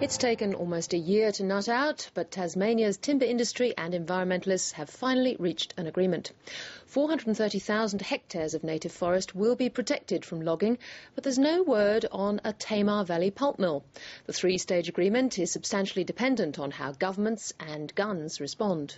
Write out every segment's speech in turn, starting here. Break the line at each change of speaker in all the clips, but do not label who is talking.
It's taken almost a year to nut out, but Tasmania's timber industry and environmentalists have finally reached an agreement. 430,000 hectares of native forest will be protected from logging, but there's no word on a Tamar Valley pulp mill. The three-stage agreement is substantially dependent on how governments and guns respond.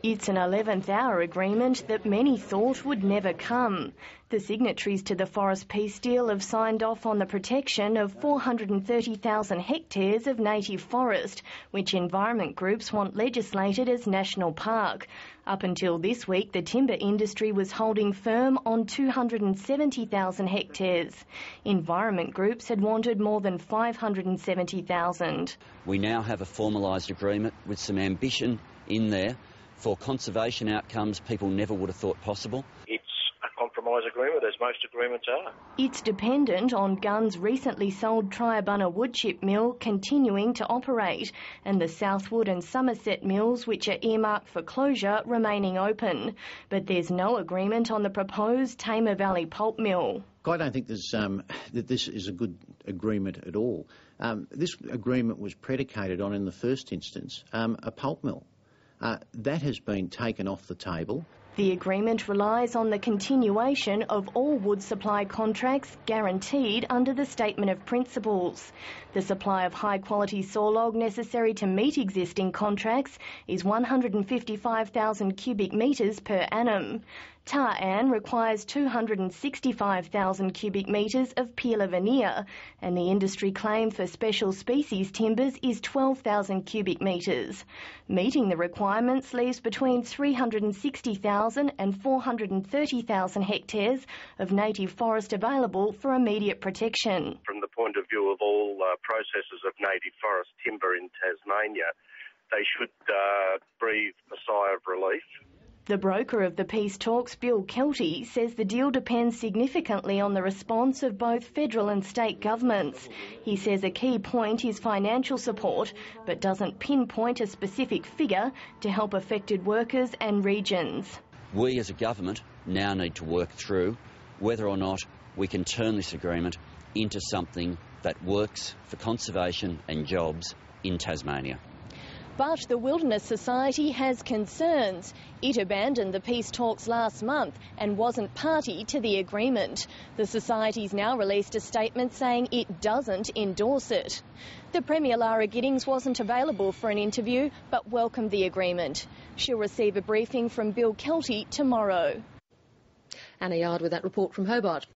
It's an 11th-hour agreement that many thought would never come. The signatories to the Forest Peace Deal have signed off on the protection of 430,000 hectares of native forest, which environment groups want legislated as national park. Up until this week, the timber industry was holding firm on 270,000 hectares. Environment groups had wanted more than 570,000.
We now have a formalised agreement with some ambition in there for conservation outcomes people never would have thought possible. It's
a compromise agreement, as most agreements are.
It's dependent on Gunns' recently sold Triabunna woodchip mill continuing to operate and the Southwood and Somerset mills, which are earmarked for closure, remaining open. But there's no agreement on the proposed Tamar Valley pulp mill.
I don't think that this is a good agreement at all. This agreement was predicated on, in the first instance, a pulp mill. That has been taken off the table.
The agreement relies on the continuation of all wood supply contracts guaranteed under the Statement of Principles. The supply of high-quality sawlog necessary to meet existing contracts is 155,000 cubic metres per annum. Tar-An requires 265,000 cubic metres of peeler veneer, and the industry claim for special species timbers is 12,000 cubic metres. Meeting the requirements leaves between 360,000 and 430,000 hectares of native forest available for immediate protection.
From the point of view of all processors of native forest timber in Tasmania, they should breathe a sigh of relief.
The broker of the peace talks, Bill Kelty, says the deal depends significantly on the response of both federal and state governments. He says a key point is financial support, but doesn't pinpoint a specific figure to help affected workers and regions.
We as a government now need to work through whether or not we can turn this agreement into something that works for conservation and jobs in Tasmania.
But the Wilderness Society has concerns. It abandoned the peace talks last month and wasn't party to the agreement. The Society's now released a statement saying it doesn't endorse it. The Premier Lara Giddings wasn't available for an interview but welcomed the agreement. She'll receive a briefing from Bill Kelty tomorrow.
Anna Yard with that report from Hobart.